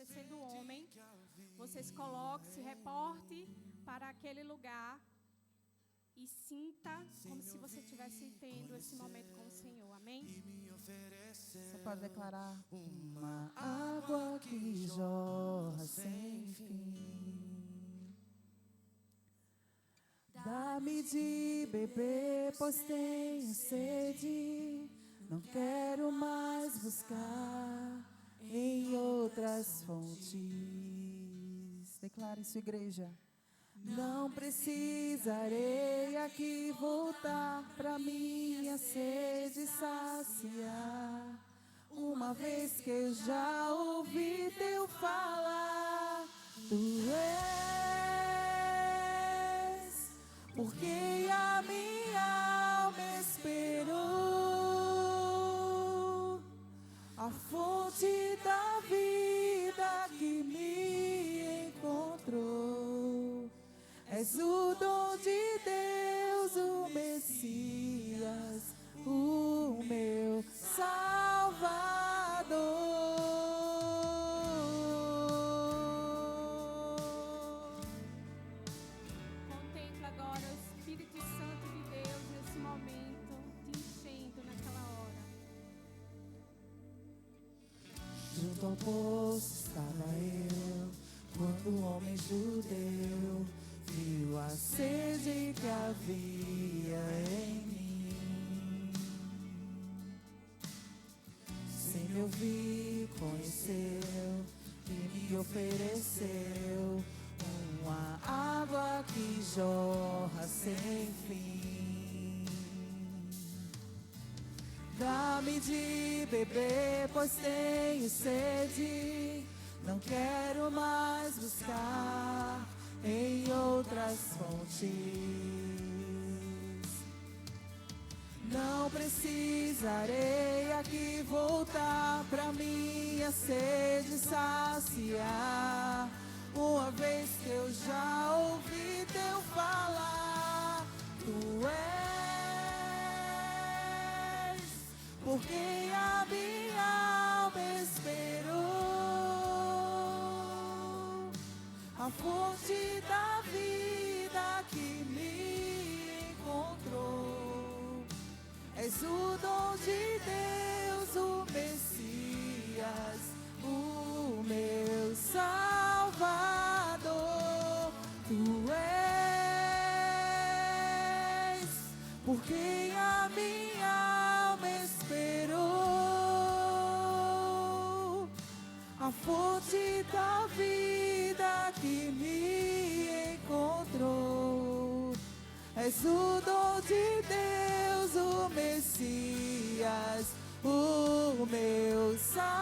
você sendo homem, você se coloque, se reporte para aquele lugar e sinta como se você estivesse tendo esse momento com o Senhor. Amém? Você pode declarar: uma água que jorra sem fim. Dá-me de beber, pois tenho sede. Não quero mais buscar em outras fontes. Declare isso, igreja. Não precisarei aqui voltar pra minha sede saciar. Uma vez que eu já ouvi teu falar, tu és, porque a minha alma esperou, a fonte da vida que me encontrou. És o dom de Deus, o Messias, o meu Salvador. Contempla agora o Espírito Santo de Deus nesse momento, te enchendo naquela hora. Junto ao poço estava eu, quando o homem judeu viu a sede que havia em mim. Sem me ouvir, conheceu e me ofereceu uma água que jorra sem fim. Dá-me de beber, pois tenho sede. Não quero mais buscar em outras fontes. Não precisarei aqui voltar pra minha sede saciar. Uma vez que eu já ouvi teu falar, tu és, porque a minha alma esperou, a fonte da vida que me encontrou. És o dom de Deus, o Messias, o meu Salvador. Tu és, porque a minha alma esperou, a fonte da vida que me encontrou. És o dom de Deus, o Messias, o meu Salvador.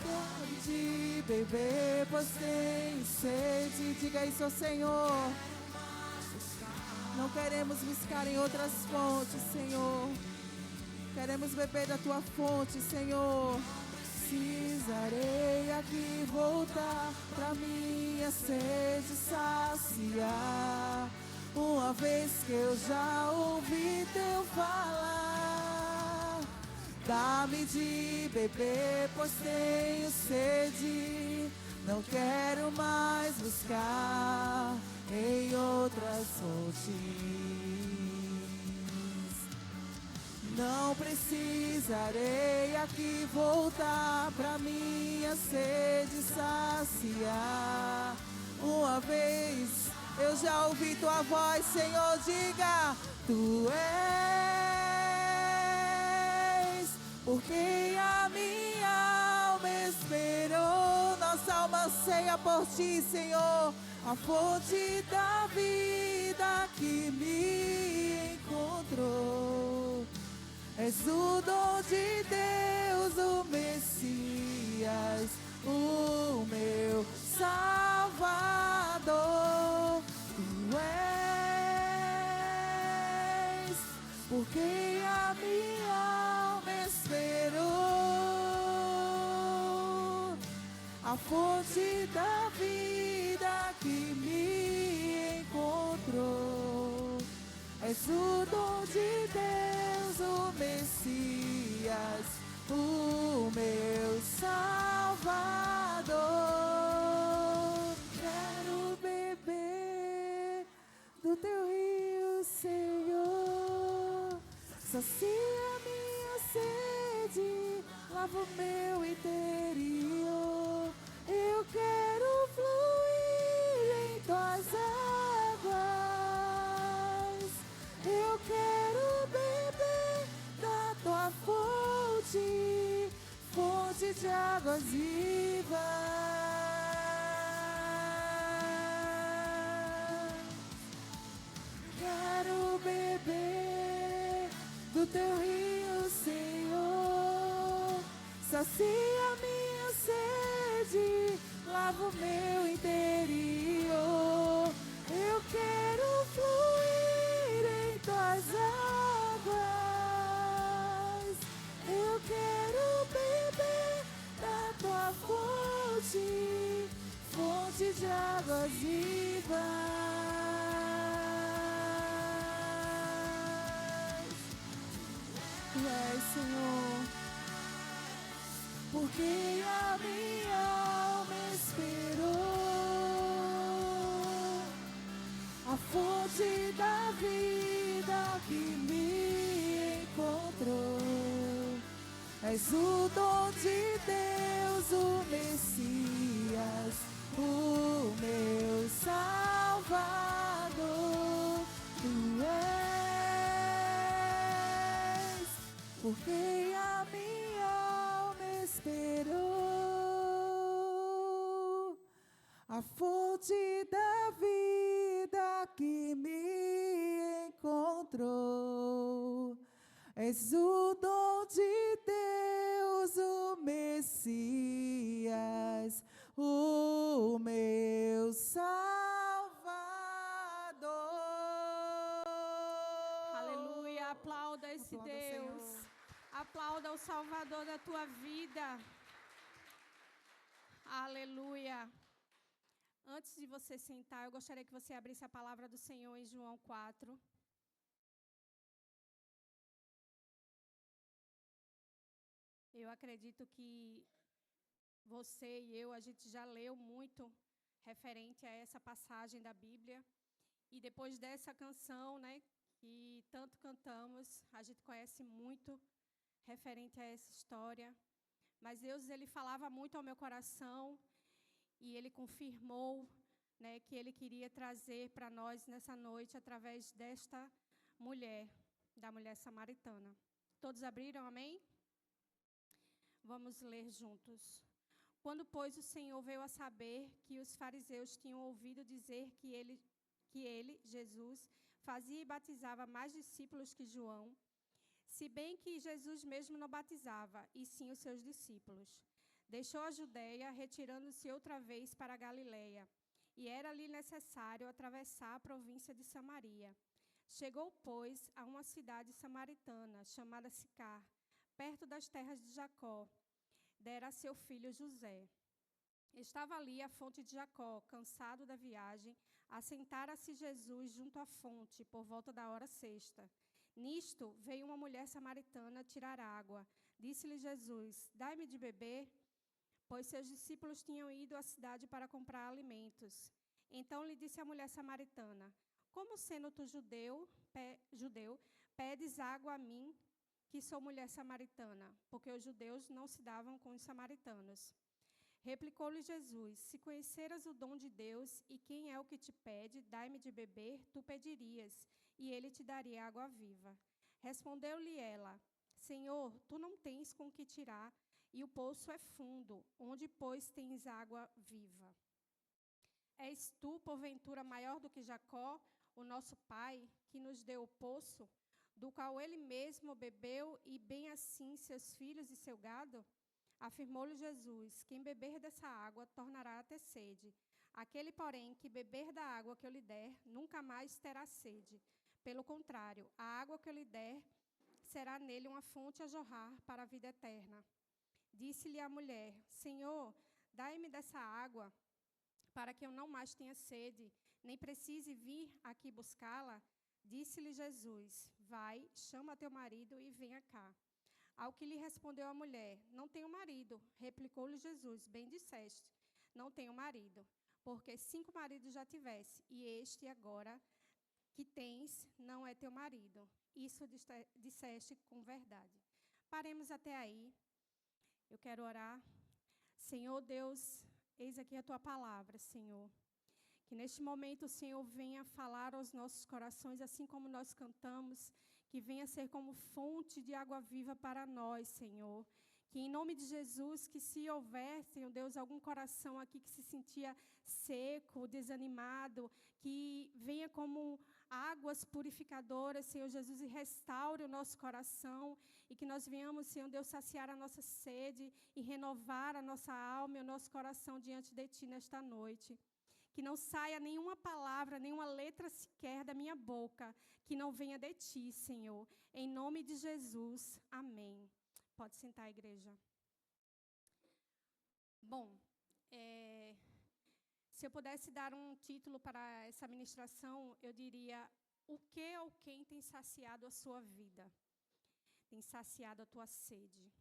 Dá-me de beber, pois tenho sede. Diga isso ao Senhor. Não queremos buscar em outras fontes, Senhor. Queremos beber da tua fonte, Senhor. Precisarei aqui voltar pra minha sede saciar. Uma vez que eu já ouvi teu falar. Dá-me de beber, pois tenho sede. Não quero mais buscar em outras fontes. Não precisarei aqui voltar pra minha sede saciar. Uma vez eu já ouvi tua voz, Senhor, diga: tu és, porque a minha alma esperou. Nossa alma anseia por ti, Senhor, a fonte da vida que me encontrou. És o dom de Deus, o Messias, o meu Salvador. Tu és, porque a minha alma esperou, a fonte da vida que me encontrou. És o dom de Deus, o Messias, o meu Salvador. Quero beber do teu rio, Senhor. Sacia minha sede, lava o meu interior. Eu quero fluir em tuas águas. Eu quero beber da tua fonte, fonte de águas vivas. Quero beber do teu rio, Senhor. Sacia minha sede, lava o meu interior. Eu quero fluir em tuas águas. Eu quero beber da tua fonte, fonte de águas vivas. Tu és, Senhor, porque a minha alma esperou a fonte da vida que me encontrou. És o dom de Deus, o Messias, o meu Salvador. Tu és, porque a minha alma esperou a fonte da vida que me encontrou. És o dom de Deus, o Messias, o meu Salvador. Aleluia, aplauda esse Aplauda, Deus. Senhor. Aplauda o Salvador da tua vida. Aleluia. Antes de você sentar, eu gostaria que você abrisse a palavra do Senhor em João 4. Eu acredito que você e eu, a gente já leu muito referente a essa passagem da Bíblia. E depois dessa canção, né, que tanto cantamos, a gente conhece muito referente a essa história. Mas Deus, Ele falava muito ao meu coração e Ele confirmou, né, que Ele queria trazer para nós nessa noite através desta mulher, da mulher samaritana. Todos abriram, amém? Vamos ler juntos. Quando, pois, o Senhor veio a saber que os fariseus tinham ouvido dizer que ele, Jesus, fazia e batizava mais discípulos que João, se bem que Jesus mesmo não batizava, e sim os seus discípulos. Deixou a Judeia, retirando-se outra vez para a Galileia, e era-lhe necessário atravessar a província de Samaria. Chegou, pois, a uma cidade samaritana, chamada Sicar, perto das terras de Jacó, dera a seu filho José. Estava ali a fonte de Jacó, cansado da viagem, assentara-se Jesus junto à fonte, por volta da hora sexta. Nisto, veio uma mulher samaritana tirar água. Disse-lhe Jesus, dai-me de beber, pois seus discípulos tinham ido à cidade para comprar alimentos. Então lhe disse a mulher samaritana, como sendo tu judeu, pedes água a mim, que sou mulher samaritana, porque os judeus não se davam com os samaritanos. Replicou-lhe Jesus, se conheceras o dom de Deus e quem é o que te pede, dai-me de beber, tu pedirias, e ele te daria água viva. Respondeu-lhe ela, Senhor, tu não tens com que tirar, e o poço é fundo, onde, pois, tens água viva? És tu, porventura, maior do que Jacó, o nosso pai, que nos deu o poço, do qual ele mesmo bebeu, e bem assim seus filhos e seu gado? Afirmou-lhe Jesus, quem beber dessa água tornará a ter sede. Aquele, porém, que beber da água que eu lhe der, nunca mais terá sede. Pelo contrário, a água que eu lhe der será nele uma fonte a jorrar para a vida eterna. Disse-lhe a mulher, Senhor, dai-me dessa água, para que eu não mais tenha sede, nem precise vir aqui buscá-la. Disse-lhe Jesus, vai, chama teu marido e venha cá. Ao que lhe respondeu a mulher: Não tenho marido. Replicou-lhe Jesus: Bem disseste, não tenho marido, porque 5 maridos já tivesse, e este agora que tens não é teu marido. Isso disseste com verdade. Paremos até aí. Eu quero orar. Senhor Deus, eis aqui a tua palavra, Senhor. Que neste momento o Senhor venha falar aos nossos corações, assim como nós cantamos, que venha ser como fonte de água viva para nós, Senhor. Que em nome de Jesus, que se houver, Senhor Deus, algum coração aqui que se sentia seco, desanimado, que venha como águas purificadoras, Senhor Jesus, e restaure o nosso coração, e que nós venhamos, Senhor Deus, saciar a nossa sede e renovar a nossa alma e o nosso coração diante de Ti nesta noite. Que não saia nenhuma palavra, nenhuma letra sequer da minha boca, que não venha de Ti, Senhor. Em nome de Jesus, amém. Pode sentar, igreja. Bom, se eu pudesse dar um título para essa ministração, eu diria: o que ou quem tem saciado a sua vida? Tem saciado a tua sede?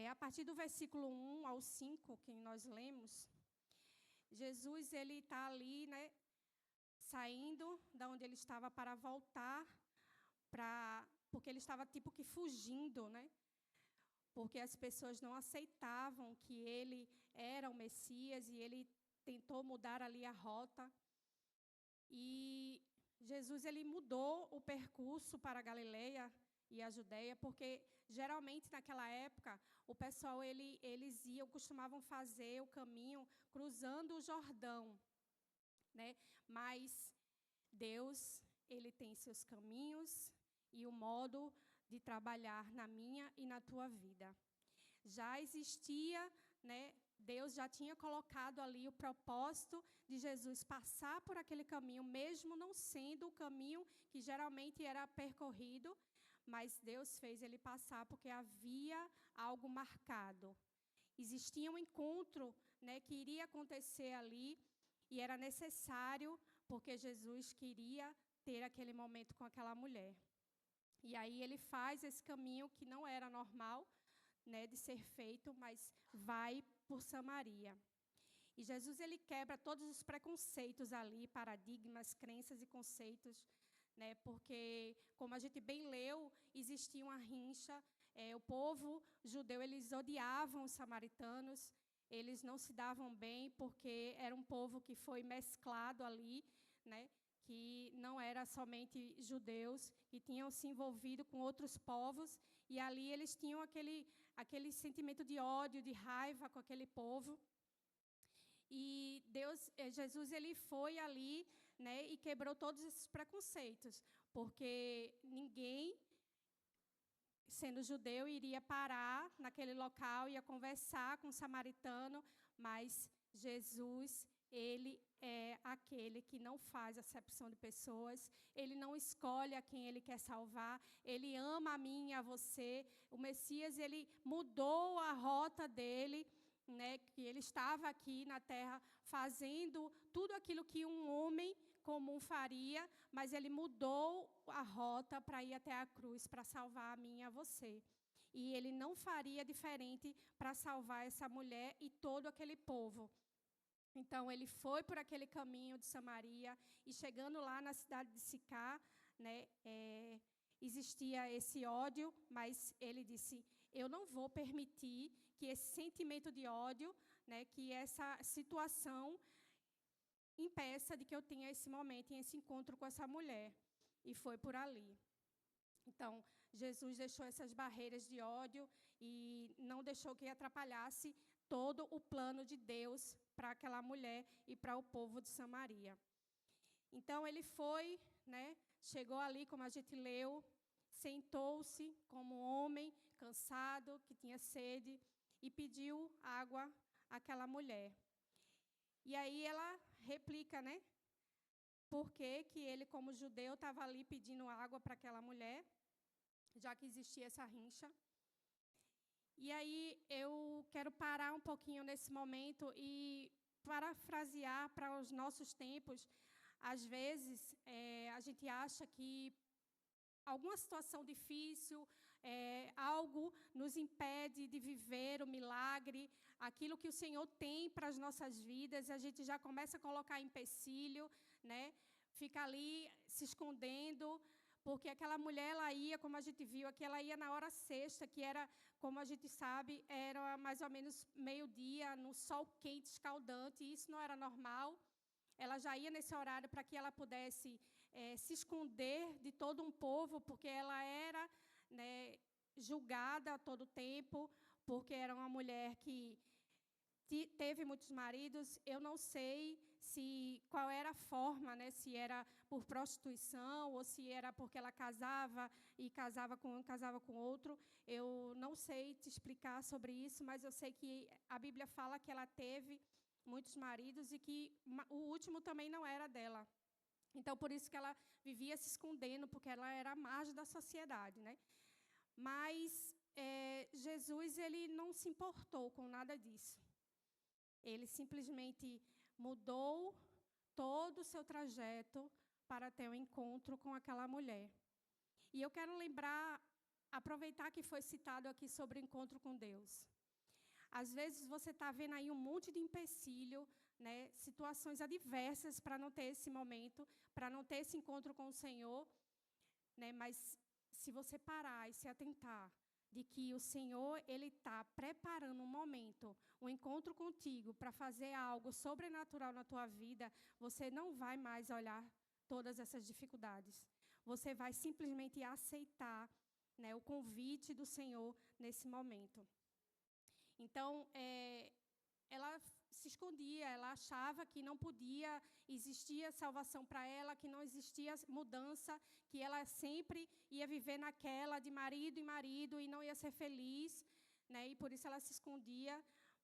A partir do versículo 1 ao 5, que nós lemos, Jesus, ele está ali, né, saindo da onde ele estava para voltar, porque ele estava tipo que fugindo, né? Porque as pessoas não aceitavam que ele era o Messias, e ele tentou mudar ali a rota. E Jesus, ele mudou o percurso para a Galileia e a Judeia, porque geralmente naquela época o pessoal eles costumavam fazer o caminho cruzando o Jordão, né? Mas Deus, ele tem seus caminhos e o modo de trabalhar na minha e na tua vida. Já existia, né? Deus já tinha colocado ali o propósito de Jesus passar por aquele caminho, mesmo não sendo o caminho que geralmente era percorrido, mas Deus fez ele passar porque havia algo marcado. Existia um encontro, né, que iria acontecer ali, e era necessário, porque Jesus queria ter aquele momento com aquela mulher. E aí ele faz esse caminho que não era normal, né, de ser feito, mas vai por Samaria. E Jesus, ele quebra todos os preconceitos ali, paradigmas, crenças e conceitos, né, porque, como a gente bem leu, existia uma rincha. O povo judeu, eles odiavam os samaritanos, eles não se davam bem, porque era um povo que foi mesclado ali, né, que não era somente judeus, que tinham se envolvido com outros povos, e ali eles tinham aquele sentimento de ódio, de raiva com aquele povo. E Jesus, ele foi ali, né, e quebrou todos esses preconceitos, porque ninguém, sendo judeu, iria parar naquele local, ia conversar com o samaritano, mas Jesus, ele é aquele que não faz acepção de pessoas, ele não escolhe a quem ele quer salvar, ele ama a mim e a você. O Messias, ele mudou a rota dele, né, que ele estava aqui na terra fazendo tudo aquilo que um homem comum faria, mas ele mudou a rota para ir até a cruz, para salvar a mim e a você. E ele não faria diferente para salvar essa mulher e todo aquele povo. Então, ele foi por aquele caminho de Samaria, e chegando lá na cidade de Sicá, né, existia esse ódio, mas ele disse: eu não vou permitir que esse sentimento de ódio, né, que essa situação impeça de que eu tenha esse momento e esse encontro com essa mulher. E foi por ali. Então, Jesus deixou essas barreiras de ódio e não deixou que atrapalhasse todo o plano de Deus para aquela mulher e para o povo de Samaria. Então, ele foi, né, chegou ali, como a gente leu, sentou-se como homem cansado, que tinha sede, e pediu água àquela mulher. E aí ela replica, né, por que ele, como judeu, estava ali pedindo água para aquela mulher, já que existia essa rincha. E aí eu quero parar um pouquinho nesse momento e parafrasear para os nossos tempos. Às vezes, a gente acha que alguma situação difícil, algo nos impede de viver o milagre, aquilo que o Senhor tem para as nossas vidas, a gente já começa a colocar empecilho, né? Fica ali se escondendo, porque aquela mulher, ela ia, como a gente viu aqui, ela ia na hora sexta, que era, como a gente sabe, era mais ou menos meio-dia, no sol quente, escaldante, e isso não era normal. Ela já ia nesse horário para que ela pudesse se esconder de todo um povo, porque ela era, né, julgada a todo tempo, porque era uma mulher que teve muitos maridos. Eu não sei qual era a forma, né, se era por prostituição ou se era porque ela casava e casava com um, casava com outro. Eu não sei te explicar sobre isso, mas eu sei que a Bíblia fala que ela teve muitos maridos e que o último também não era dela. Então, por isso que ela vivia se escondendo, porque ela era a margem da sociedade, né? Mas Jesus, ele não se importou com nada disso. Ele simplesmente mudou todo o seu trajeto para ter um encontro com aquela mulher. E eu quero aproveitar que foi citado aqui sobre o encontro com Deus. Às vezes você está vendo aí um monte de empecilho, né, situações adversas para não ter esse momento, para não ter esse encontro com o Senhor, né, mas se você parar e se atentar de que o Senhor, ele está preparando um momento, um encontro contigo para fazer algo sobrenatural na tua vida, você não vai mais olhar todas essas dificuldades. Você vai simplesmente aceitar, né, o convite do Senhor nesse momento. Então, ela se escondia, ela achava que não podia, existia salvação para ela, que não existia mudança, que ela sempre ia viver naquela de marido em marido e não ia ser feliz, né? E por isso ela se escondia.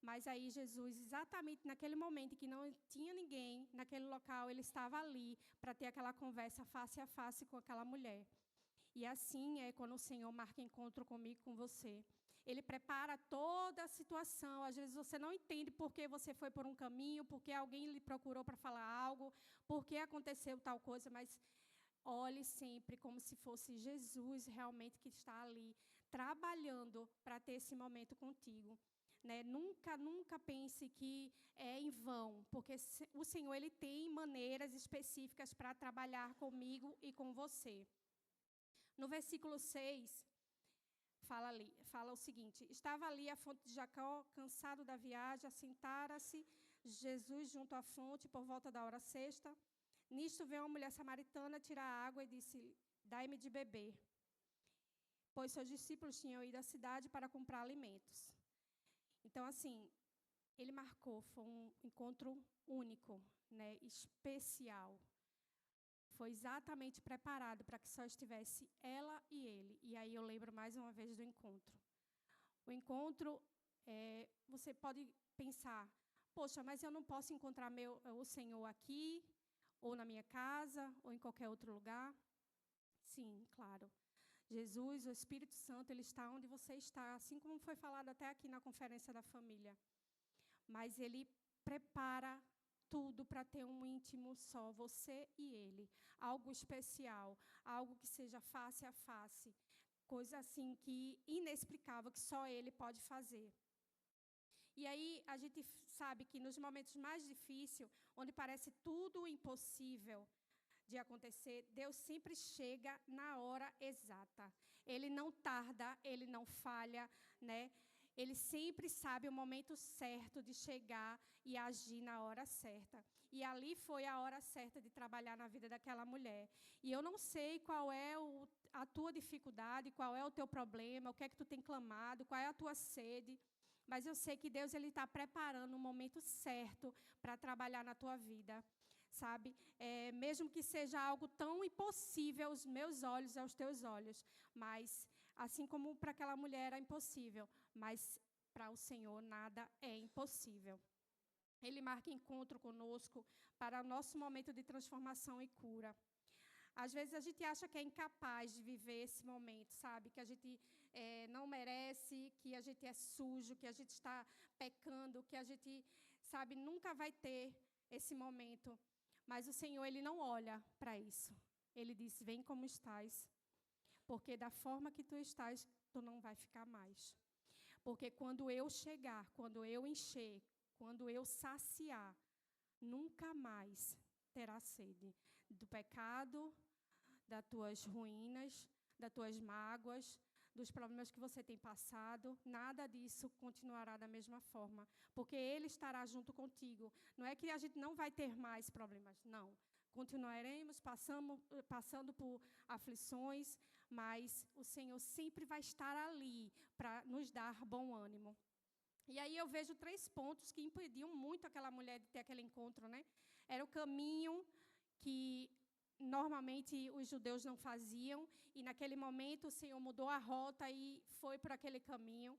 Mas aí Jesus, exatamente naquele momento em que não tinha ninguém naquele local, ele estava ali para ter aquela conversa face a face com aquela mulher. E assim é quando o Senhor marca encontro comigo, com você. Ele prepara toda a situação. Às vezes você não entende por que você foi por um caminho, por que alguém lhe procurou para falar algo, por que aconteceu tal coisa, mas olhe sempre como se fosse Jesus realmente que está ali, trabalhando para ter esse momento contigo. Né? Nunca pense que é em vão, porque o Senhor, ele tem maneiras específicas para trabalhar comigo e com você. No versículo 6, fala o seguinte: estava ali a fonte de Jacó, cansado da viagem, assentara-se Jesus junto à fonte por volta da hora sexta. Nisto veio uma mulher samaritana tirar água e disse: dai-me de beber. Pois seus discípulos tinham ido à cidade para comprar alimentos. Então, assim, ele marcou, foi um encontro único, né, especial. Foi exatamente preparado para que só estivesse ela e ele. E aí eu lembro mais uma vez do encontro. O encontro, você pode pensar, poxa, mas eu não posso encontrar o Senhor aqui, ou na minha casa, ou em qualquer outro lugar? Sim, claro. Jesus, o Espírito Santo, ele está onde você está, assim como foi falado até aqui na conferência da família. Mas ele prepara tudo para ter um íntimo só, você e ele. Algo especial, algo que seja face a face. Coisa assim que inexplicável, que só ele pode fazer. E aí a gente sabe que nos momentos mais difíceis, onde parece tudo impossível de acontecer, Deus sempre chega na hora exata. Ele não tarda, ele não falha, né? Ele sempre sabe o momento certo de chegar e agir na hora certa. E ali foi a hora certa de trabalhar na vida daquela mulher. E eu não sei qual é a tua dificuldade, qual é o teu problema, o que é que tu tem clamado, qual é a tua sede. Mas eu sei que Deus está preparando o momento certo para trabalhar na tua vida. Sabe? Mesmo que seja algo tão impossível aos meus olhos, aos teus olhos. Mas, assim como para aquela mulher era impossível, mas para o Senhor nada é impossível. Ele marca encontro conosco para o nosso momento de transformação e cura. Às vezes a gente acha que é incapaz de viver esse momento, sabe? Que a gente não merece, que a gente é sujo, que a gente está pecando, que a gente, sabe, nunca vai ter esse momento. Mas o Senhor, ele não olha para isso. Ele diz: vem como estás, porque da forma que tu estás, tu não vai ficar mais. Porque quando eu chegar, quando eu encher, quando eu saciar, nunca mais terá sede do pecado, das tuas ruínas, das tuas mágoas, dos problemas que você tem passado. Nada disso continuará da mesma forma, porque Ele estará junto contigo. Não é que a gente não vai ter mais problemas, não. Continuaremos passando por aflições, mas o Senhor sempre vai estar ali para nos dar bom ânimo. E aí eu vejo 3 pontos que impediam muito aquela mulher de ter aquele encontro, né? Era o caminho que normalmente os judeus não faziam, e naquele momento o Senhor mudou a rota e foi por aquele caminho.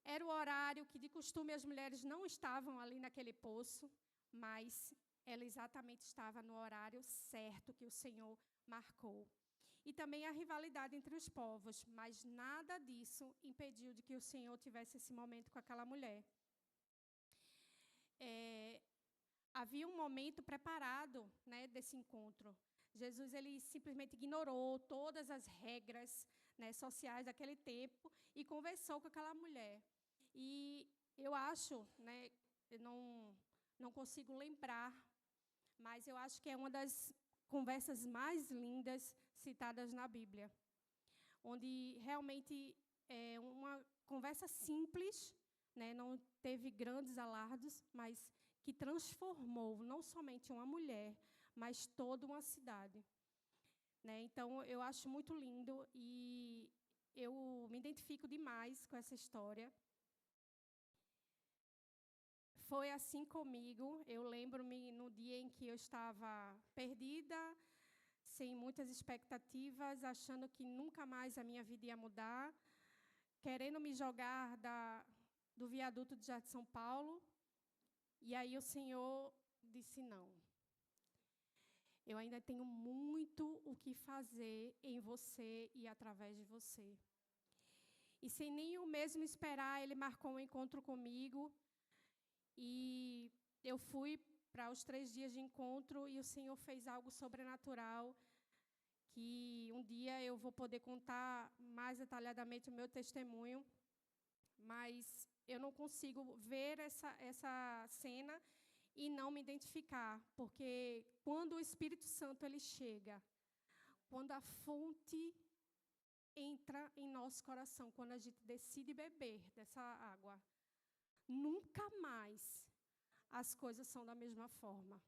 Era o horário que de costume as mulheres não estavam ali naquele poço, mas ela exatamente estava no horário certo que o Senhor marcou. E também a rivalidade entre os povos, mas nada disso impediu de que o Senhor tivesse esse momento com aquela mulher. Havia um momento preparado, né, desse encontro. Jesus ele simplesmente ignorou todas as regras, né, sociais daquele tempo e conversou com aquela mulher. E eu acho, né, eu não consigo lembrar, mas eu acho que é uma das conversas mais lindas citadas na Bíblia, onde realmente é uma conversa simples, né, não teve grandes alardes, mas que transformou não somente uma mulher, mas toda uma cidade. Né? Então, eu acho muito lindo e eu me identifico demais com essa história. Foi assim comigo. Eu lembro-me no dia em que eu estava perdida, sem muitas expectativas, achando que nunca mais a minha vida ia mudar, querendo me jogar do viaduto de Jardim São Paulo. E aí o Senhor disse não. Eu ainda tenho muito o que fazer em você e através de você. E sem nem eu mesmo esperar, Ele marcou um encontro comigo. E eu fui para os 3 dias de encontro e o Senhor fez algo sobrenatural, que um dia eu vou poder contar mais detalhadamente o meu testemunho, mas eu não consigo ver essa cena e não me identificar, porque quando o Espírito Santo ele chega, quando a fonte entra em nosso coração, quando a gente decide beber dessa água, nunca mais as coisas são da mesma forma.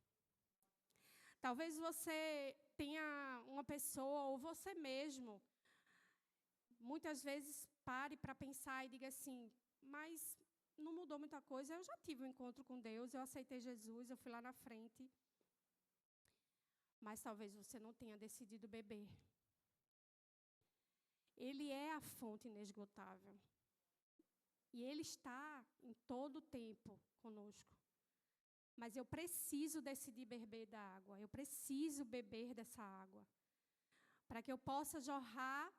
Talvez você tenha uma pessoa, ou você mesmo, muitas vezes pare para pensar e diga assim, mas não mudou muita coisa, eu já tive um encontro com Deus, eu aceitei Jesus, eu fui lá na frente. Mas talvez você não tenha decidido beber. Ele é a fonte inesgotável. E Ele está em todo o tempo conosco. Mas eu preciso decidir beber da água. Eu preciso beber dessa água. Para que eu possa jorrar,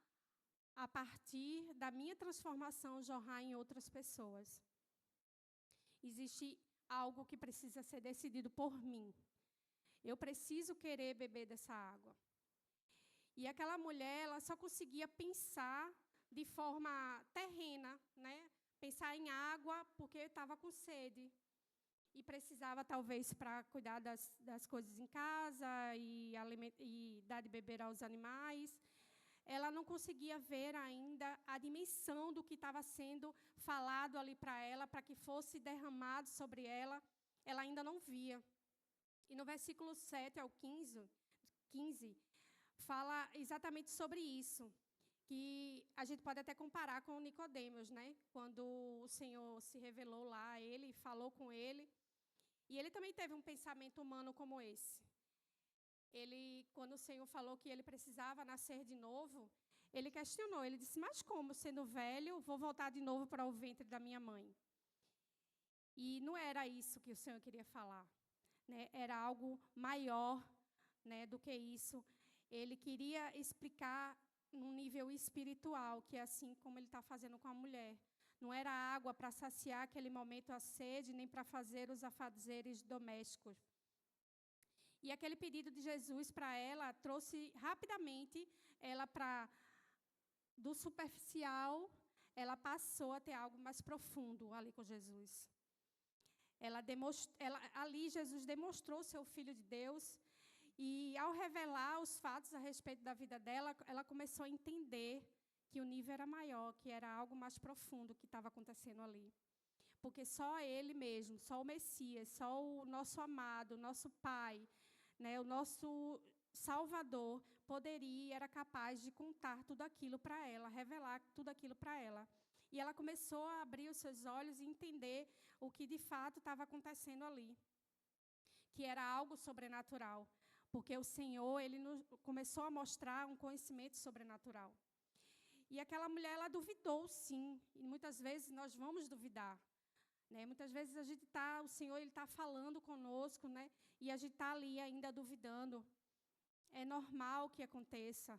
a partir da minha transformação, jorrar em outras pessoas. Existe algo que precisa ser decidido por mim. Eu preciso querer beber dessa água. E aquela mulher, ela só conseguia pensar de forma terrena, né? Pensar em água porque estava com sede. E precisava, talvez, para cuidar das coisas em casa e dar de beber aos animais. Ela não conseguia ver ainda a dimensão do que estava sendo falado ali para ela, para que fosse derramado sobre ela. Ela ainda não via. E no versículo 7 ao 15, fala exatamente sobre isso. Que a gente pode até comparar com Nicodemos, né? Quando o Senhor se revelou lá a ele, falou com ele. E ele também teve um pensamento humano como esse. Quando o Senhor falou que ele precisava nascer de novo, ele questionou. Ele disse, mas como, sendo velho, vou voltar de novo para o ventre da minha mãe? E não era isso que o Senhor queria falar. Né? Era algo maior, né, do que isso. Ele queria explicar num nível espiritual, que é assim como ele está fazendo com a mulher. Não era água para saciar aquele momento a sede, nem para fazer os afazeres domésticos. E aquele pedido de Jesus para ela trouxe rapidamente ela para do superficial, ela passou a ter algo mais profundo ali com Jesus. Ali Jesus demonstrou ser o Filho de Deus, e ao revelar os fatos a respeito da vida dela, ela começou a entender que o nível era maior, que era algo mais profundo que estava acontecendo ali. Porque só Ele mesmo, só o Messias, só o nosso amado, o nosso Pai, né, o nosso Salvador, poderia e era capaz de contar tudo aquilo para ela, revelar tudo aquilo para ela. E ela começou a abrir os seus olhos e entender o que de fato estava acontecendo ali, que era algo sobrenatural, porque o Senhor, Ele começou a mostrar um conhecimento sobrenatural. E aquela mulher, ela duvidou, sim, e muitas vezes nós vamos duvidar. Né? Muitas vezes o Senhor está falando conosco, né? E a gente está ali ainda duvidando. É normal que aconteça,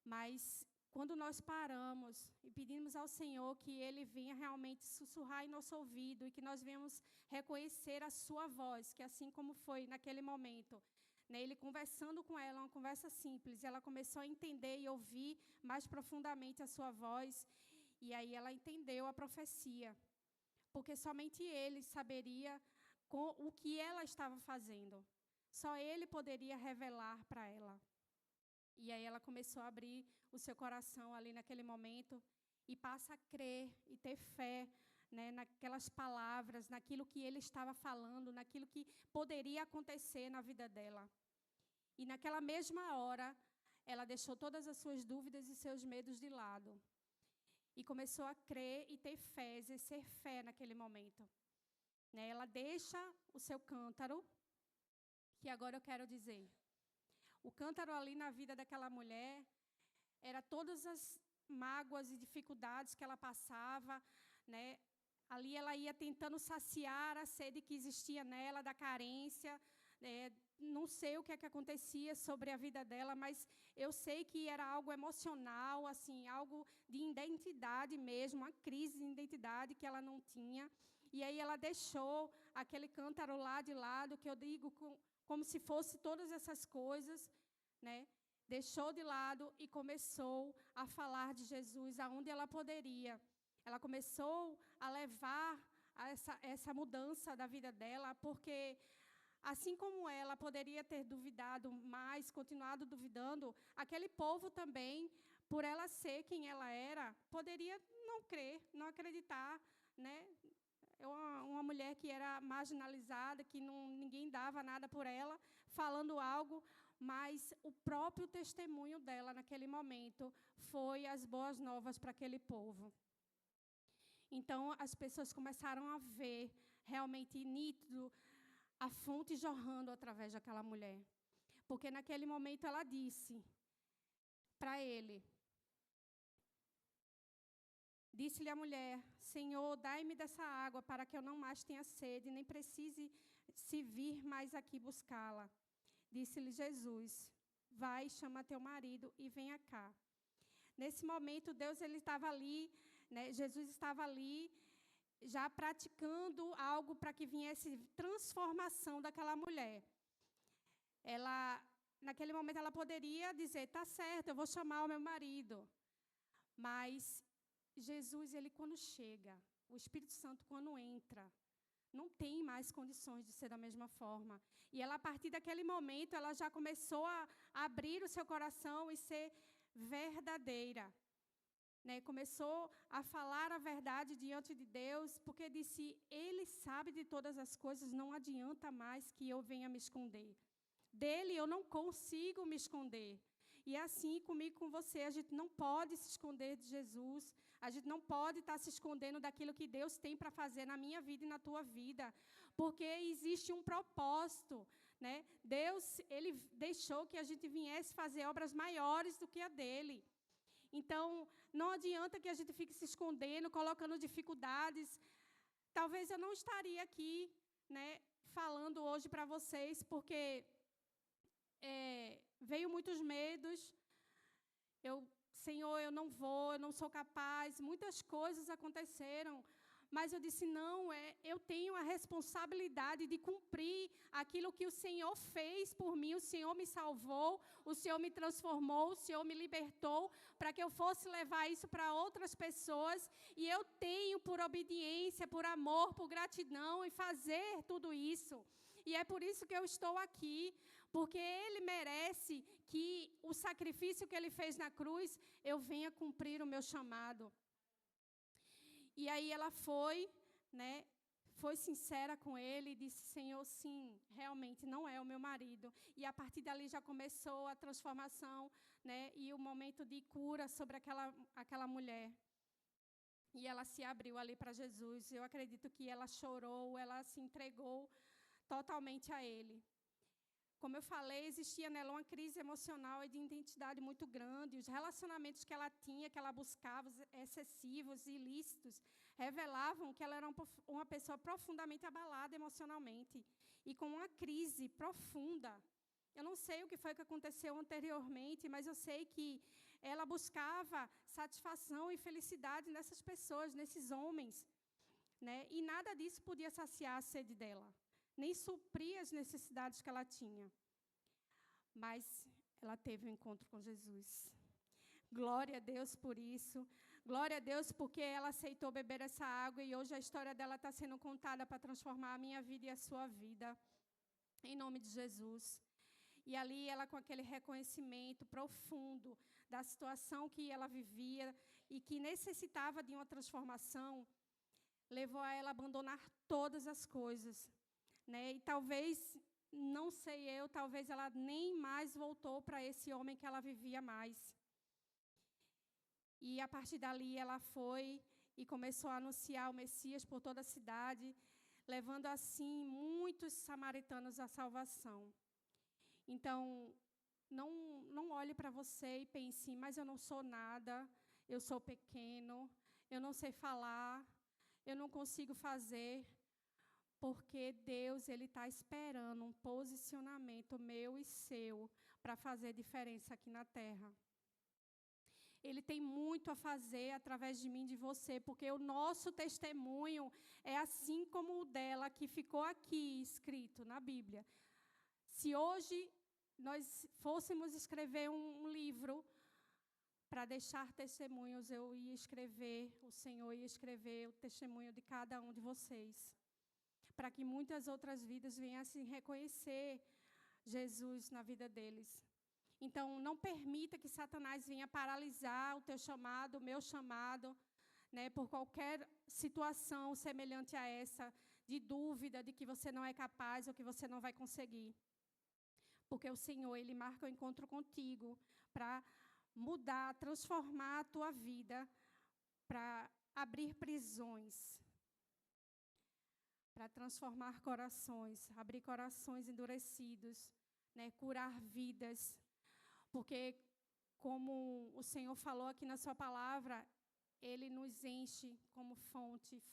mas quando nós paramos e pedimos ao Senhor que Ele venha realmente sussurrar em nosso ouvido e que nós venhamos reconhecer a sua voz, que assim como foi naquele momento, né, Ele conversando com ela, uma conversa simples, ela começou a entender e ouvir mais profundamente a sua voz, e aí ela entendeu a profecia. Porque somente Ele saberia o que ela estava fazendo. Só Ele poderia revelar para ela. E aí ela começou a abrir o seu coração ali naquele momento e passa a crer e ter fé, né, naquelas palavras, naquilo que Ele estava falando, naquilo que poderia acontecer na vida dela. E naquela mesma hora, ela deixou todas as suas dúvidas e seus medos de lado. E começou a crer e ter fé, exercer fé naquele momento. Né? Ela deixa o seu cântaro, que agora eu quero dizer. O cântaro ali na vida daquela mulher era todas as mágoas e dificuldades que ela passava. Né? Ali ela ia tentando saciar a sede que existia nela, da carência. Não sei o que é que acontecia sobre a vida dela, mas eu sei que era algo emocional, assim, algo de identidade mesmo, uma crise de identidade que ela não tinha. E aí ela deixou aquele cântaro lá de lado, que eu digo como se fosse todas essas coisas, né? Deixou de lado e começou a falar de Jesus aonde ela poderia. Ela começou a levar essa mudança da vida dela, porque assim como ela poderia ter duvidado mais, continuado duvidando, aquele povo também, por ela ser quem ela era, poderia não crer, não acreditar, né? Uma mulher que era marginalizada, que ninguém dava nada por ela, falando algo, mas o próprio testemunho dela naquele momento foi as boas novas para aquele povo. Então, as pessoas começaram a ver realmente nítido a fonte jorrando através daquela mulher. Porque naquele momento ela disse para ele, disse-lhe a mulher, Senhor, dai-me dessa água para que eu não mais tenha sede, nem precise se vir mais aqui buscá-la. Disse-lhe Jesus, vai, chama teu marido e venha cá. Nesse momento, Deus ele estava ali, né, Jesus estava ali, já praticando algo para que viesse transformação daquela mulher. Naquele momento, ela poderia dizer, tá certo, eu vou chamar o meu marido. Mas Jesus, ele quando chega, o Espírito Santo quando entra, não tem mais condições de ser da mesma forma. E ela, a partir daquele momento, ela já começou a abrir o seu coração e ser verdadeira. Né? Começou a falar a verdade diante de Deus, porque disse, Ele sabe de todas as coisas, não adianta mais que eu venha me esconder. Dele eu não consigo me esconder. E assim comigo, com você, a gente não pode se esconder de Jesus, a gente não pode estar se escondendo daquilo que Deus tem para fazer na minha vida e na tua vida, porque existe um propósito, né? Deus, Ele deixou que a gente viesse fazer obras maiores do que a dele. Então, não adianta que a gente fique se escondendo, colocando dificuldades. Talvez eu não estaria aqui, né, falando hoje para vocês, porque veio muitos medos. Senhor, eu não vou, eu não sou capaz. Muitas coisas aconteceram, Mas eu disse, não, eu tenho a responsabilidade de cumprir aquilo que o Senhor fez por mim. O Senhor me salvou, o Senhor me transformou, o Senhor me libertou para que eu fosse levar isso para outras pessoas. E eu tenho, por obediência, por amor, por gratidão, em fazer tudo isso. E é por isso que eu estou aqui, porque Ele merece que o sacrifício que Ele fez na cruz, eu venha cumprir o meu chamado. E aí ela foi, né, foi sincera com ele e disse, Senhor, sim, realmente não é o meu marido. E a partir dali já começou a transformação, né, e o momento de cura sobre aquela mulher. E ela se abriu ali para Jesus. Eu acredito que ela chorou, ela se entregou totalmente a Ele. Como eu falei, existia nela uma crise emocional e de identidade muito grande. Os relacionamentos que ela tinha, que ela buscava, excessivos e ilícitos, revelavam que ela era uma pessoa profundamente abalada emocionalmente e com uma crise profunda. Eu não sei o que foi que aconteceu anteriormente, mas eu sei que ela buscava satisfação e felicidade nessas pessoas, nesses homens, né? E nada disso podia saciar a sede dela, nem suprir as necessidades que ela tinha. Mas ela teve um encontro com Jesus. Glória a Deus por isso. Glória a Deus porque ela aceitou beber essa água e hoje a história dela está sendo contada para transformar a minha vida e a sua vida. Em nome de Jesus. E ali ela, com aquele reconhecimento profundo da situação que ela vivia e que necessitava de uma transformação, levou a ela a abandonar todas as coisas, né? E talvez, não sei eu, talvez ela nem mais voltou para esse homem que ela vivia mais. E a partir dali ela foi e começou a anunciar o Messias por toda a cidade, levando assim muitos samaritanos à salvação. Então, não olhe para você e pense, mas eu não sou nada, eu sou pequeno, eu não sei falar, eu não consigo fazer, porque Deus ele está esperando um posicionamento meu e seu para fazer diferença aqui na terra. Ele tem muito a fazer através de mim e de você, porque o nosso testemunho é assim como o dela, que ficou aqui escrito na Bíblia. Se hoje nós fôssemos escrever um livro para deixar testemunhos, eu ia escrever, o Senhor ia escrever o testemunho de cada um de vocês, para que muitas outras vidas venham a reconhecer Jesus na vida deles. Então, não permita que Satanás venha paralisar o teu chamado, o meu chamado, né, por qualquer situação semelhante a essa, de dúvida de que você não é capaz ou que você não vai conseguir. Porque o Senhor, Ele marca o encontro contigo para mudar, transformar a tua vida, para abrir prisões, para transformar corações, abrir corações endurecidos, né, curar vidas. Porque, como o Senhor falou aqui na sua palavra, Ele nos enche como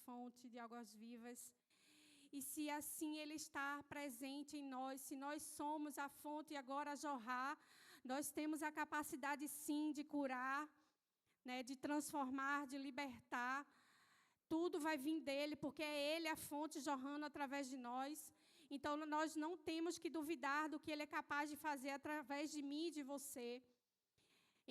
fonte de águas vivas. E se assim Ele está presente em nós, se nós somos a fonte agora a jorrar, nós temos a capacidade sim de curar, né, de transformar, de libertar. Tudo vai vir dEle, porque é Ele a fonte jorrando através de nós. Então, nós não temos que duvidar do que Ele é capaz de fazer através de mim e de você.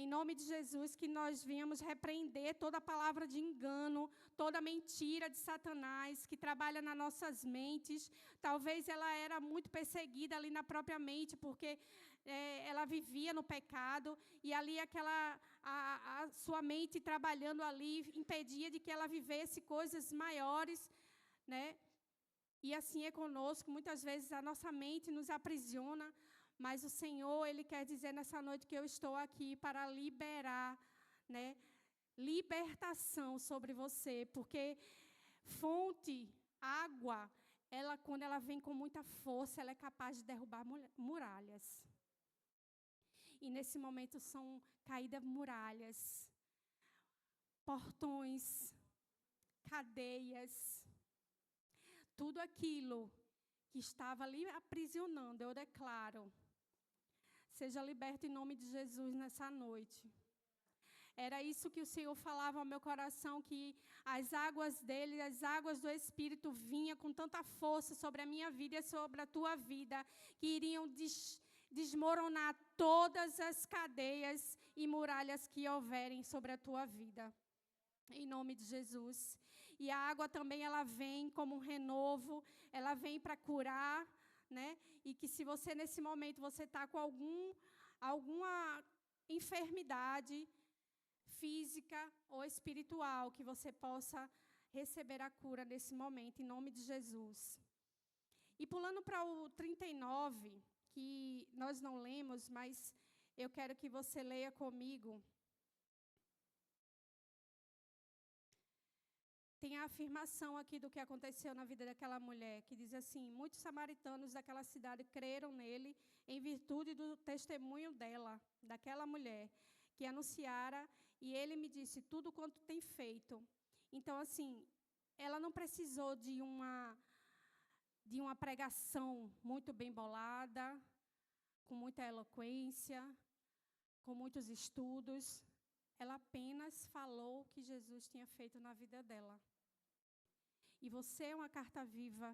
Em nome de Jesus, que nós venhamos repreender toda palavra de engano, toda mentira de Satanás que trabalha nas nossas mentes. Talvez ela era muito perseguida ali na própria mente, porque ela vivia no pecado, e ali a sua mente trabalhando ali impedia de que ela vivesse coisas maiores, né? E assim é conosco, muitas vezes a nossa mente nos aprisiona, mas o Senhor, Ele quer dizer nessa noite que eu estou aqui para liberar, né, libertação sobre você, porque fonte, água, ela, quando ela vem com muita força, ela é capaz de derrubar muralhas. E nesse momento são caídas muralhas, portões, cadeias, tudo aquilo que estava ali aprisionando, eu declaro, seja liberto em nome de Jesus nessa noite. Era isso que o Senhor falava ao meu coração, que as águas dele, as águas do Espírito vinham com tanta força sobre a minha vida e sobre a tua vida, que iriam desmoronar todas as cadeias e muralhas que houverem sobre a tua vida. Em nome de Jesus. E a água também, ela vem como um renovo, ela vem para curar, né? E que se você, nesse momento, você está com alguma enfermidade física ou espiritual, que você possa receber a cura nesse momento, em nome de Jesus. E pulando para o 39, que nós não lemos, mas eu quero que você leia comigo. Tem a afirmação aqui do que aconteceu na vida daquela mulher, que diz assim: muitos samaritanos daquela cidade creram nele em virtude do testemunho dela, daquela mulher, que anunciara, e ele me disse tudo quanto tem feito. Então, assim, ela não precisou de uma pregação muito bem bolada, com muita eloquência, com muitos estudos. Ela apenas falou o que Jesus tinha feito na vida dela. E você é uma carta viva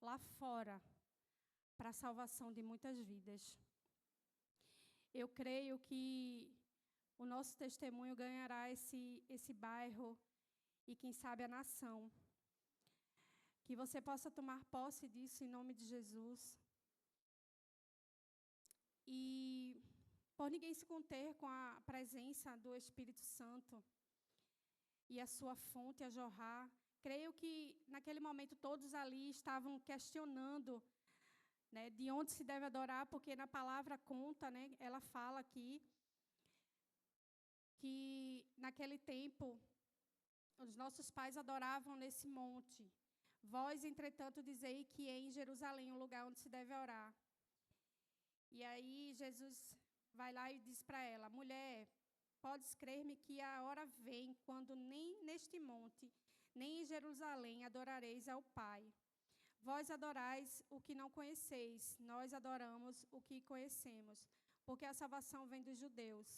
lá fora para a salvação de muitas vidas. Eu creio que o nosso testemunho ganhará esse bairro e, quem sabe, a nação. Que você possa tomar posse disso em nome de Jesus. E por ninguém se conter com a presença do Espírito Santo e a sua fonte a jorrar. Creio que, naquele momento, todos ali estavam questionando, né, de onde se deve adorar, porque na palavra conta, né, ela fala aqui, que naquele tempo, os nossos pais adoravam nesse monte. Vós, entretanto, dizei que é em Jerusalém o lugar onde se deve orar. E aí Jesus vai lá e diz para ela: mulher, podes crer-me que a hora vem quando nem neste monte, nem em Jerusalém adorareis ao Pai. Vós adorais o que não conheceis, nós adoramos o que conhecemos, porque a salvação vem dos judeus.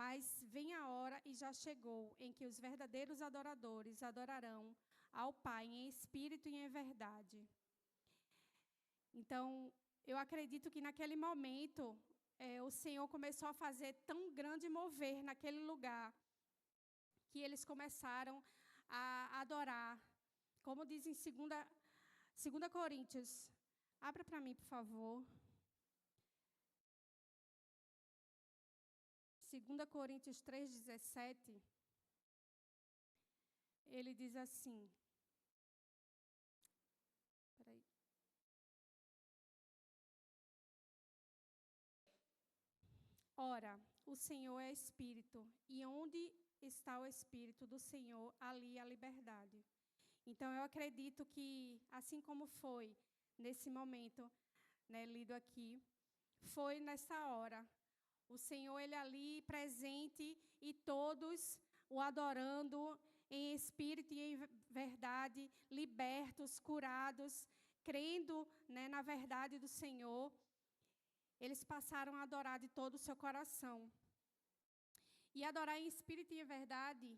Mas vem a hora, e já chegou, em que os verdadeiros adoradores adorarão ao Pai em espírito e em verdade. Então, eu acredito que naquele momento, o Senhor começou a fazer tão grande mover naquele lugar, que eles começaram a adorar. Como diz em 2 Coríntios. Abra para mim, por favor. 2 Coríntios 3,17. Ele diz assim. Peraí. Ora, o Senhor é Espírito, e onde está o Espírito do Senhor, ali a liberdade. Então, eu acredito que, assim como foi nesse momento, né, lido aqui, foi nessa hora. O Senhor, Ele ali presente e todos o adorando em espírito e em verdade, libertos, curados, crendo, né, na verdade do Senhor. Eles passaram a adorar de todo o seu coração. E adorar em espírito e em verdade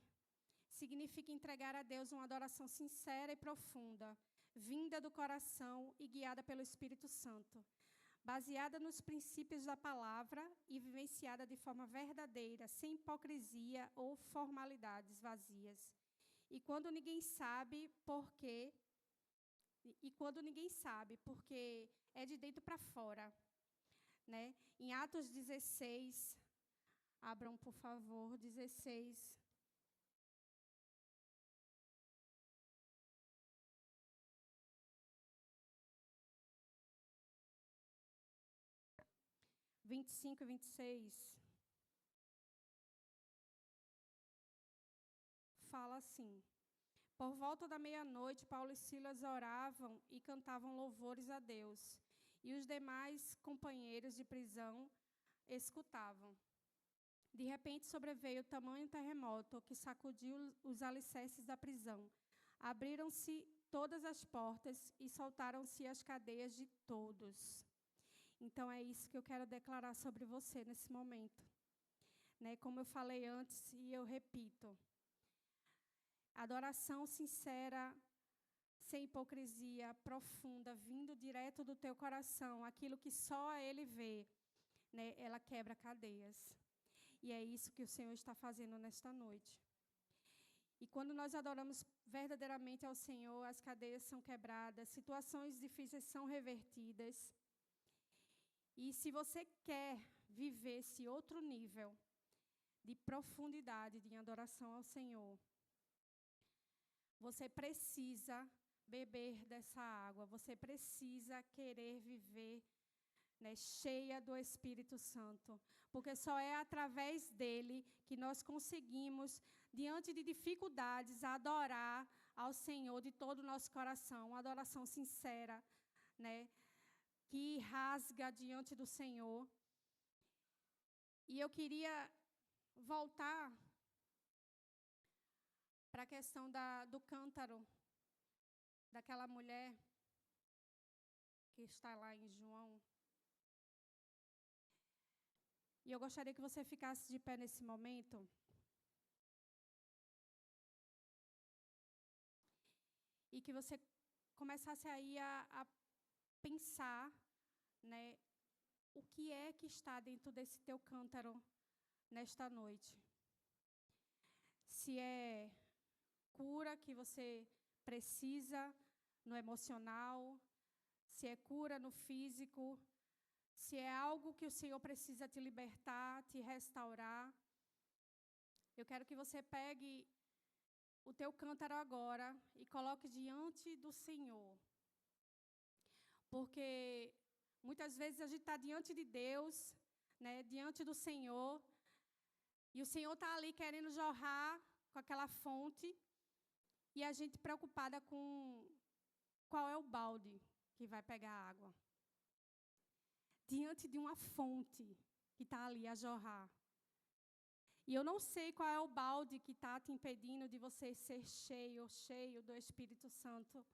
significa entregar a Deus uma adoração sincera e profunda, vinda do coração e guiada pelo Espírito Santo, baseada nos princípios da palavra e vivenciada de forma verdadeira, sem hipocrisia ou formalidades vazias. E quando ninguém sabe porque é de dentro para fora, né? Em Atos 16, abram, por favor, 16. 25 e 26, fala assim: por volta da meia-noite, Paulo e Silas oravam e cantavam louvores a Deus, e os demais companheiros de prisão escutavam. De repente sobreveio tamanho terremoto que sacudiu os alicerces da prisão. Abriram-se todas as portas e soltaram-se as cadeias de todos. Então, é isso que eu quero declarar sobre você nesse momento. né? Como eu falei antes e eu repito. Adoração sincera, sem hipocrisia, profunda, vindo direto do teu coração, aquilo que só Ele vê, né? Ela quebra cadeias. E é isso que o Senhor está fazendo nesta noite. E quando nós adoramos verdadeiramente ao Senhor, as cadeias são quebradas, situações difíceis são revertidas. E se você quer viver esse outro nível de profundidade de adoração ao Senhor, você precisa beber dessa água, você precisa querer viver, né, cheia do Espírito Santo, porque só é através dele que nós conseguimos, diante de dificuldades, adorar ao Senhor de todo o nosso coração, uma adoração sincera, né, que rasga diante do Senhor. E eu queria voltar para a questão do cântaro, daquela mulher que está lá em João. E eu gostaria que você ficasse de pé nesse momento. E que você começasse aí a pensar, né, o que é que está dentro desse teu cântaro nesta noite. Se é cura que você precisa no emocional, se é cura no físico, se é algo que o Senhor precisa te libertar, te restaurar. Eu quero que você pegue o teu cântaro agora e coloque diante do Senhor. Porque muitas vezes a gente está diante de Deus, né, diante do Senhor, e o Senhor está ali querendo jorrar com aquela fonte, e a gente preocupada com qual é o balde que vai pegar a água. Diante de uma fonte que está ali a jorrar. E eu não sei qual é o balde que está te impedindo de você ser cheio do Espírito Santo.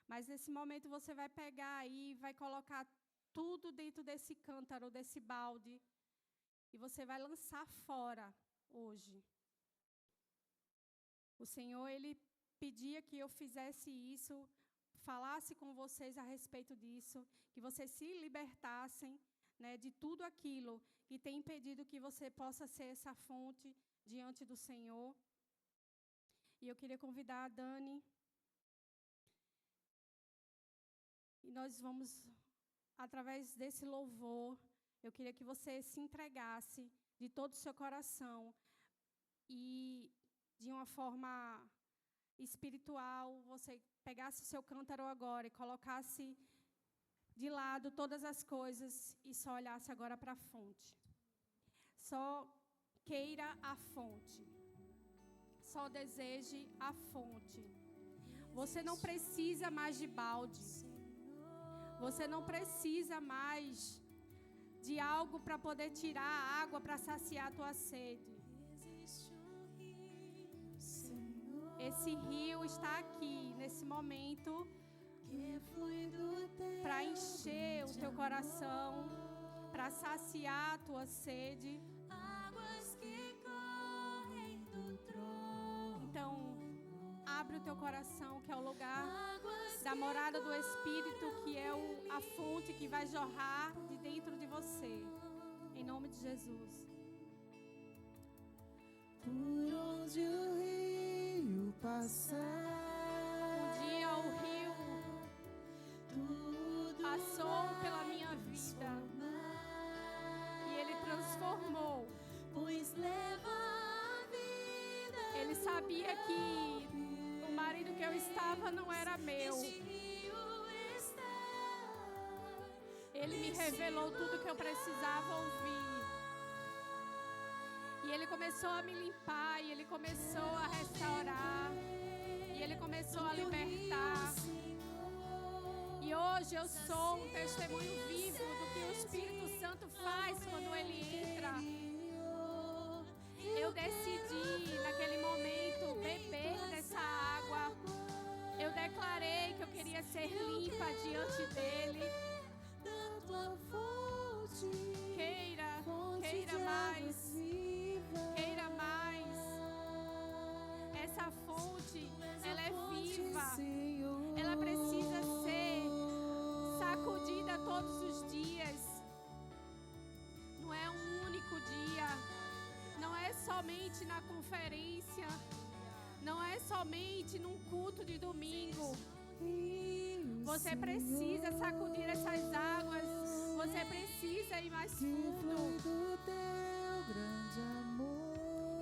Mas nesse momento você vai pegar aí, vai colocar tudo dentro desse cântaro, desse balde, e você vai lançar fora hoje. O Senhor, Ele pedia que eu fizesse isso, falasse com vocês a respeito disso, que vocês se libertassem, né, de tudo aquilo que tem impedido que você possa ser essa fonte diante do Senhor. E eu queria convidar a Dani. E nós vamos, através desse louvor, eu queria que você se entregasse de todo o seu coração e, de uma forma espiritual, você pegasse o seu cântaro agora e colocasse de lado todas as coisas e só olhasse agora para a fonte. Só queira a fonte. Só deseje a fonte. Você não precisa mais de balde. Você não precisa mais de algo para poder tirar a água para saciar a tua sede. Esse rio está aqui, nesse momento, para encher o teu coração, para saciar a tua sede. Então, abre o teu coração, que é o lugar da morada do Espírito, que é a fonte que vai jorrar de dentro de você. Em nome de Jesus. Por onde o rio passar, um dia o rio passou pela minha vida e ele transformou. Pois leva a vida. Ele sabia que o marido que eu estava não era meu. Ele me revelou tudo que eu precisava ouvir. E Ele começou a me limpar, e Ele começou a restaurar, e Ele começou a libertar. E hoje eu sou um testemunho vivo do que o Espírito Santo faz quando Ele entra. Eu decidi, naquele momento, beber dessa água. Eu declarei que eu queria ser limpa diante dEle. Queira mais. somente na conferência, não é somente num culto de domingo. Você precisa sacudir essas águas. Você precisa ir mais fundo.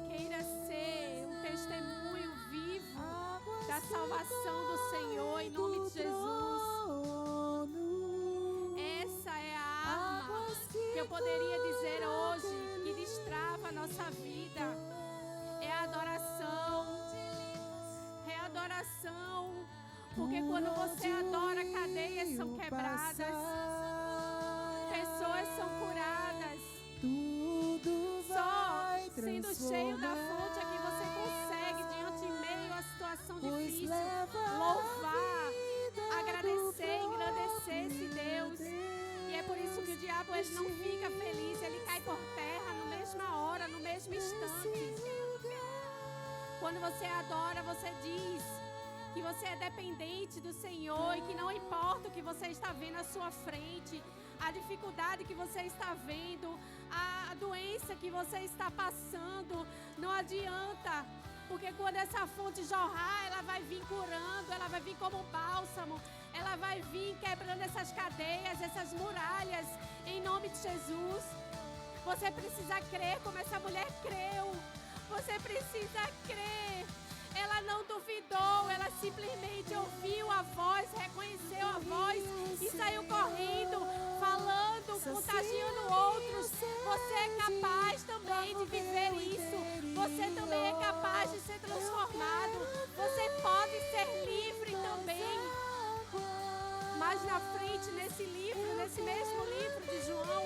Queira ser um testemunho vivo da salvação do Senhor, em nome de Jesus. Essa é a arma que eu poderia dizer hoje, que destrava a nossa vida. É a adoração. É a adoração. Porque quando você adora, cadeias são quebradas. Pessoas são curadas. Só sendo cheio da fonte é que você consegue, diante de meio a situação difícil, louvar, agradecer, engrandecer esse Deus. E é por isso que o diabo ele não fica feliz, ele cai por terra na mesma hora, no mesmo instante. Quando você adora, você diz que você é dependente do Senhor e que não importa o que você está vendo à sua frente, a dificuldade que você está vendo, a doença que você está passando, não adianta, porque quando essa fonte jorrar, ela vai vir curando, ela vai vir como bálsamo, ela vai vir quebrando essas cadeias, essas muralhas, em nome de Jesus. Você precisa crer como essa mulher creu, você precisa crer. Ela não duvidou, ela simplesmente ouviu a voz, reconheceu a voz e saiu correndo, falando, contagiando outros. Você é capaz também de viver isso. Você também é capaz de ser transformado. Você pode ser livre também. Mas na frente, nesse livro, nesse mesmo livro de João,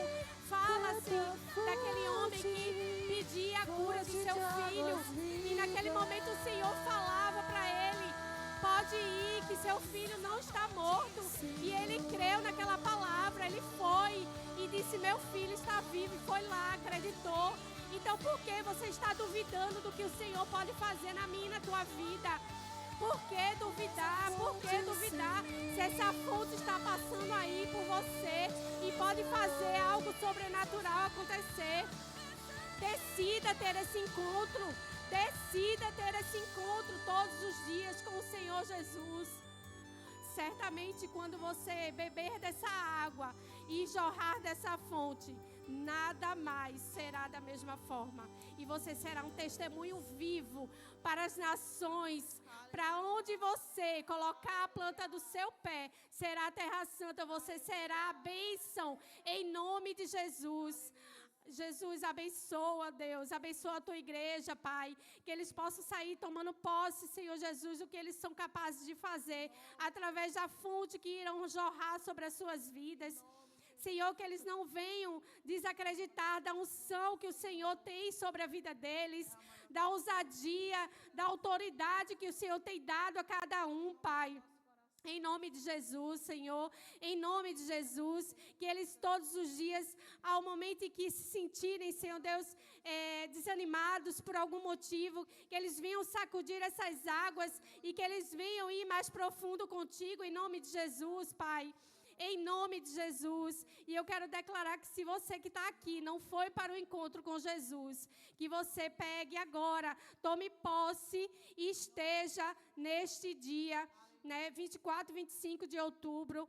fala-se daquele homem que pedia a cura do seu filho. E naquele momento o Senhor falava para ele: pode ir, que seu filho não está morto. E ele creu naquela palavra, ele foi e disse: meu filho está vivo. E foi lá, acreditou. Então por que você está duvidando do que o Senhor pode fazer na minha e na tua vida? Por que duvidar? Por que duvidar? Se essa fonte está passando aí por você e pode fazer algo sobrenatural acontecer. Decida ter esse encontro. Decida ter esse encontro todos os dias com o Senhor Jesus. Certamente quando você beber dessa água e jorrar dessa fonte, nada mais será da mesma forma. E você será um testemunho vivo para as nações. Para onde você colocar a planta do seu pé, será a terra santa. Você será a bênção em nome de Jesus. Jesus, abençoa, Deus, abençoa a tua igreja, Pai, que eles possam sair tomando posse, Senhor Jesus, do que eles são capazes de fazer, através da fonte que irão jorrar sobre as suas vidas. Senhor, que eles não venham desacreditar da unção que o Senhor tem sobre a vida deles, da ousadia, da autoridade que o Senhor tem dado a cada um, Pai. Em nome de Jesus, Senhor, em nome de Jesus, que eles todos os dias, ao momento em que se sentirem, Senhor Deus, desanimados por algum motivo, que eles venham sacudir essas águas e que eles venham ir mais profundo contigo, em nome de Jesus, Pai. Em nome de Jesus. E eu quero declarar que se você que está aqui não foi para o encontro com Jesus, que você pegue agora, tome posse e esteja neste dia, 24, 25 de outubro,